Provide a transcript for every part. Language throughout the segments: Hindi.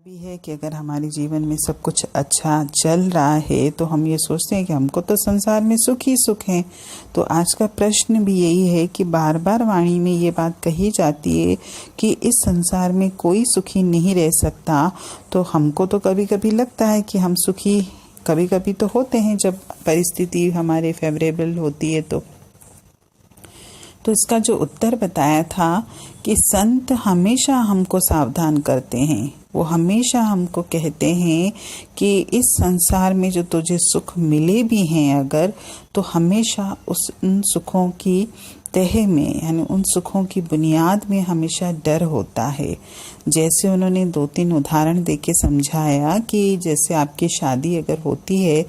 भी है कि अगर हमारे जीवन में सब कुछ अच्छा चल रहा है तो हम ये सोचते हैं कि हमको तो संसार में सुख ही सुख है। तो आज का प्रश्न भी यही है कि बार बार वाणी में ये बात कही जाती है कि इस संसार में कोई सुखी नहीं रह सकता। तो हमको तो कभी कभी लगता है कि हम सुखी कभी कभी तो होते हैं जब परिस्थिति हमारे फेवरेबल होती है। तो इसका जो उत्तर बताया था कि संत हमेशा हमको सावधान करते हैं। वो हमेशा हमको कहते हैं कि इस संसार में जो तुझे सुख मिले भी हैं अगर, तो हमेशा उन सुखों की तह में यानी उन सुखों की बुनियाद में हमेशा डर होता है। जैसे उन्होंने 2-3 उदाहरण देके समझाया कि जैसे आपकी शादी अगर होती है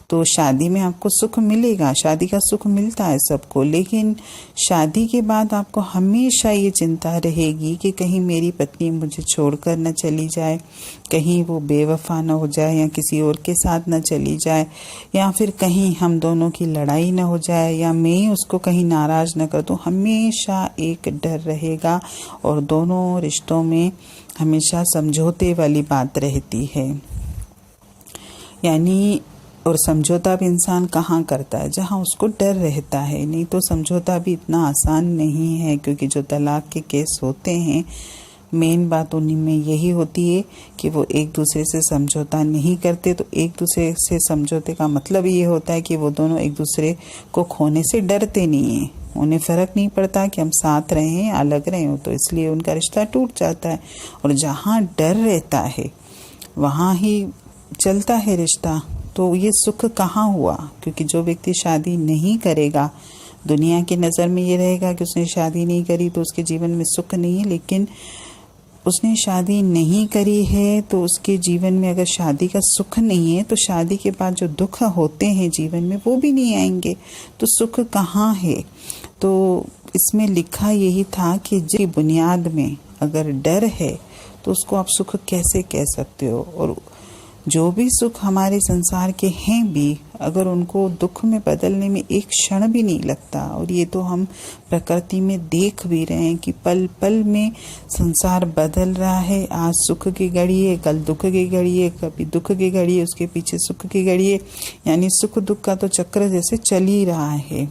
तो शादी में आपको सुख मिलेगा, शादी का सुख मिलता है सबको, लेकिन शादी के बाद आपको हमेशा ये चिंता रहेगी कि कहीं मेरी पत्नी मुझे छोड़कर न चली जाए, कहीं वो बेवफा न हो जाए या किसी और के साथ न चली जाए, या फिर कहीं हम दोनों की लड़ाई न हो जाए या मैं उसको कहीं नाराज न कर दूं। हमेशा एक डर रहेगा और दोनों रिश्तों में हमेशा समझौते वाली बात रहती है। यानी और समझौता भी इंसान कहाँ करता है? जहाँ उसको डर रहता है। नहीं तो समझौता भी इतना आसान नहीं है, क्योंकि जो तलाक के केस होते हैं मेन बात उन्हीं में यही होती है कि वो एक दूसरे से समझौता नहीं करते। तो एक दूसरे से समझौते का मतलब ये होता है कि वो दोनों एक दूसरे को खोने से डरते नहीं हैं। उन्हें फ़र्क नहीं पड़ता कि हम साथ रहें या अलग रहें, तो इसलिए उनका रिश्ता टूट जाता है। और जहाँ डर रहता है वहाँ ही चलता है रिश्ता। तो ये सुख कहाँ हुआ? क्योंकि जो व्यक्ति शादी नहीं करेगा, दुनिया की नज़र में ये रहेगा कि उसने शादी नहीं करी तो उसके जीवन में सुख नहीं है। लेकिन उसने शादी नहीं करी है तो उसके जीवन में अगर शादी का सुख नहीं है तो शादी के बाद जो दुख होते हैं जीवन में वो भी नहीं आएंगे। तो सुख कहाँ है? तो इसमें लिखा यही था कि जिस बुनियाद में अगर डर है तो उसको आप सुख कैसे कह सकते हो? और जो भी सुख हमारे संसार के हैं भी, अगर उनको दुख में बदलने में एक क्षण भी नहीं लगता। और ये तो हम प्रकृति में देख भी रहे हैं कि पल पल में संसार बदल रहा है। आज सुख की घड़ी है, कल दुख की घड़ी है, कभी दुख की घड़ी है, उसके पीछे सुख की घड़ी है। यानी सुख दुख का तो चक्र जैसे चल ही रहा है।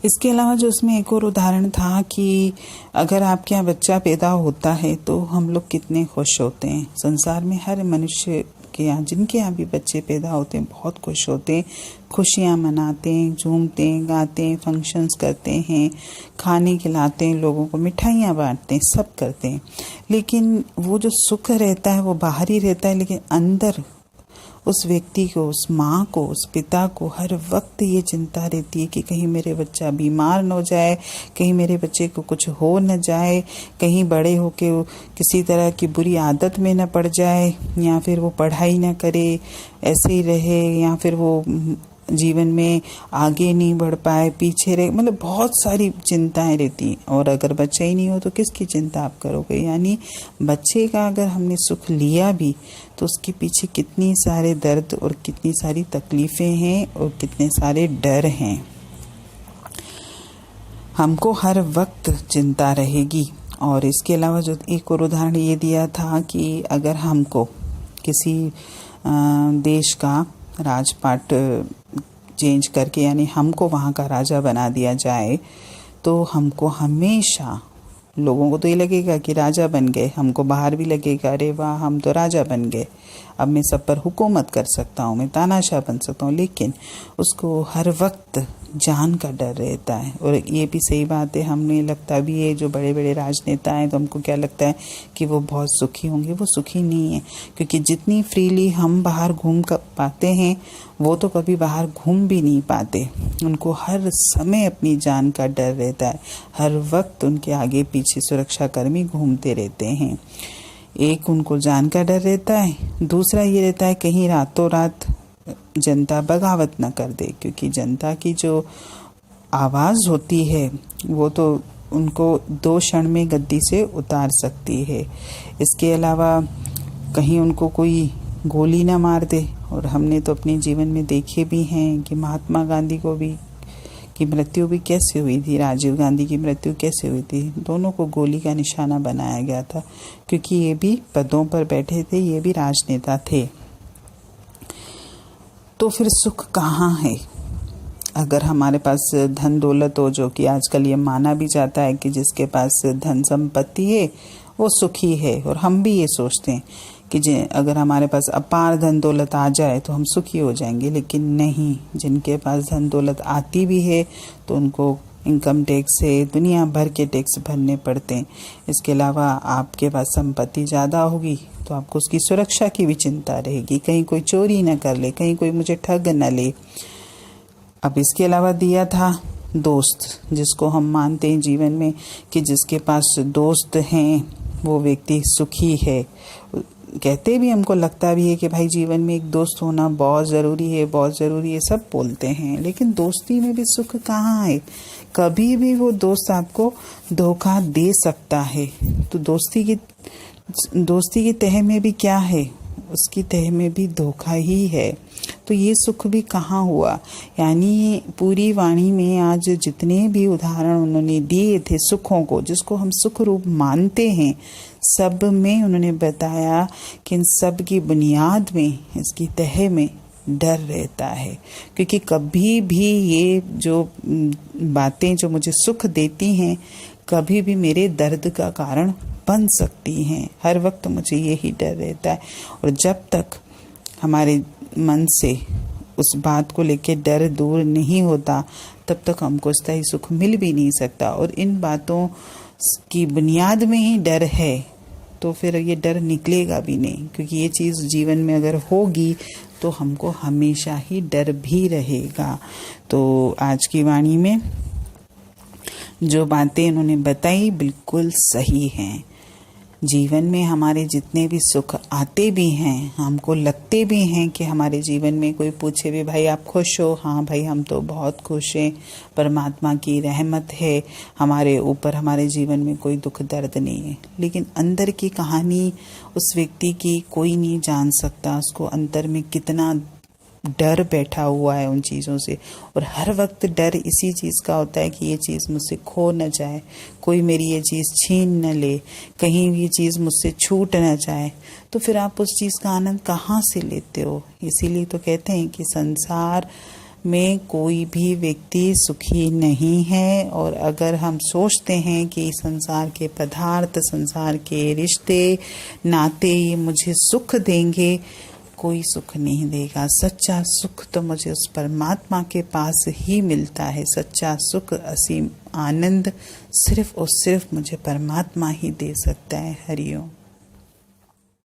इसके अलावा जो उसमें एक और उदाहरण था कि अगर आपके यहाँ बच्चा पैदा होता है तो हम लोग कितने खुश होते हैं। संसार में हर मनुष्य के यहाँ, जिनके यहाँ भी बच्चे पैदा होते हैं, बहुत खुश होते हैं, खुशियाँ मनाते हैं, झूमते हैं, गाते हैं, फंक्शंस करते हैं, खाने खिलाते हैं, लोगों को मिठाइयाँ बांटते हैं, सब करते हैं। लेकिन वो जो सुख रहता है वो बाहरी रहता है, लेकिन अंदर उस व्यक्ति को, उस माँ को, उस पिता को हर वक्त ये चिंता रहती है कि कहीं मेरे बच्चा बीमार न हो जाए, कहीं मेरे बच्चे को कुछ हो न जाए, कहीं बड़े होके किसी तरह की बुरी आदत में न पड़ जाए, या फिर वो पढ़ाई न करे, ऐसे ही रहे, या फिर वो जीवन में आगे नहीं बढ़ पाए, पीछे रहे। मतलब बहुत सारी चिंताएं रहती हैं। और अगर बच्चा ही नहीं हो तो किसकी चिंता आप करोगे? यानी बच्चे का अगर हमने सुख लिया भी तो उसके पीछे कितनी सारे दर्द और कितनी सारी तकलीफ़ें हैं और कितने सारे डर हैं। हमको हर वक्त चिंता रहेगी। और इसके अलावा जो एक और उदाहरण ये दिया था कि अगर हमको किसी देश का राजपाट चेंज करके, यानी हमको वहाँ का राजा बना दिया जाए, तो हमको हमेशा, लोगों को तो ये लगेगा कि राजा बन गए, हमको बाहर भी लगेगा अरे वाह हम तो राजा बन गए, अब मैं सब पर हुकूमत कर सकता हूँ, मैं तानाशाह बन सकता हूँ। लेकिन उसको हर वक्त जान का डर रहता है। और ये भी सही बात है, हमें लगता भी है जो बड़े बड़े राजनेता हैं तो हमको क्या लगता है कि वो बहुत सुखी होंगे। वो सुखी नहीं है, क्योंकि जितनी फ्रीली हम बाहर घूम कर पाते हैं वो तो कभी बाहर घूम भी नहीं पाते। उनको हर समय अपनी जान का डर रहता है, हर वक्त उनके आगे पीछे सुरक्षाकर्मी घूमते रहते हैं। एक उनको जान का डर रहता है, दूसरा ये रहता है कहीं रातों रात जनता बगावत न कर दे, क्योंकि जनता की जो आवाज़ होती है वो तो उनको 2 क्षण में गद्दी से उतार सकती है। इसके अलावा कहीं उनको कोई गोली ना मार दे। और हमने तो अपने जीवन में देखे भी हैं कि महात्मा गांधी को भी की मृत्यु भी कैसे हुई थी, राजीव गांधी की मृत्यु कैसे हुई थी। दोनों को गोली का निशाना बनाया गया था, क्योंकि ये भी पदों पर बैठे थे, ये भी राजनेता थे। तो फिर सुख कहाँ है? अगर हमारे पास धन दौलत हो, जो कि आजकल ये माना भी जाता है कि जिसके पास धन संपत्ति है वो सुखी है, और हम भी ये सोचते हैं कि अगर हमारे पास अपार धन दौलत आ जाए तो हम सुखी हो जाएंगे, लेकिन नहीं। जिनके पास धन दौलत आती भी है तो उनको इनकम टैक्स से दुनिया भर के टैक्स भरने पड़ते हैं। इसके अलावा आपके पास संपत्ति ज़्यादा होगी तो आपको उसकी सुरक्षा की भी चिंता रहेगी, कहीं कोई चोरी न कर ले, कहीं कोई मुझे ठग न ले। अब इसके अलावा दिया था दोस्त, जिसको हम मानते हैं जीवन में कि जिसके पास दोस्त हैं वो व्यक्ति सुखी है। कहते भी, हमको लगता भी है कि भाई जीवन में एक दोस्त होना बहुत ज़रूरी है, बहुत ज़रूरी है, सब बोलते हैं, लेकिन दोस्ती में भी सुख कहाँ है? कभी भी वो दोस्त आपको धोखा दे सकता है। तो दोस्ती की तह में भी क्या है? उसकी तह में भी धोखा ही है। तो ये सुख भी कहाँ हुआ? यानी पूरी वाणी में आज जितने भी उदाहरण उन्होंने दिए थे सुखों को, जिसको हम सुख रूप मानते हैं, सब में उन्होंने बताया कि इन सब की बुनियाद में, इसकी तह में डर रहता है। क्योंकि कभी भी ये जो बातें जो मुझे सुख देती हैं, कभी भी मेरे दर्द का कारण बन सकती हैं। हर वक्त मुझे यही डर रहता है, और जब तक हमारे मन से उस बात को लेके डर दूर नहीं होता, तब तक हमको स्थायी सुख मिल भी नहीं सकता। और इन बातों की बुनियाद में ही डर है, तो फिर ये डर निकलेगा भी नहीं, क्योंकि ये चीज़ जीवन में अगर होगी तो हमको हमेशा ही डर भी रहेगा। तो आज की वाणी में जो बातें उन्होंने बताई बिल्कुल सही हैं। जीवन में हमारे जितने भी सुख आते भी हैं, हमको लगते भी हैं कि हमारे जीवन में कोई पूछे भी, भाई आप खुश हो? हाँ भाई, हम तो बहुत खुश हैं, परमात्मा की रहमत है हमारे ऊपर, हमारे जीवन में कोई दुख दर्द नहीं है। लेकिन अंदर की कहानी उस व्यक्ति की कोई नहीं जान सकता, उसको अंदर में कितना डर बैठा हुआ है उन चीज़ों से। और हर वक्त डर इसी चीज़ का होता है कि ये चीज़ मुझसे खो न जाए, कोई मेरी ये चीज़ छीन न ले, कहीं ये चीज़ मुझसे छूट न जाए। तो फिर आप उस चीज़ का आनंद कहाँ से लेते हो? इसीलिए तो कहते हैं कि संसार में कोई भी व्यक्ति सुखी नहीं है। और अगर हम सोचते हैं कि संसार के पदार्थ, संसार के रिश्ते नाते ये मुझे सुख देंगे, कोई सुख नहीं देगा। सच्चा सुख तो मुझे उस परमात्मा के पास ही मिलता है। सच्चा सुख, असीम आनंद सिर्फ और सिर्फ मुझे परमात्मा ही दे सकता है। हरिओम।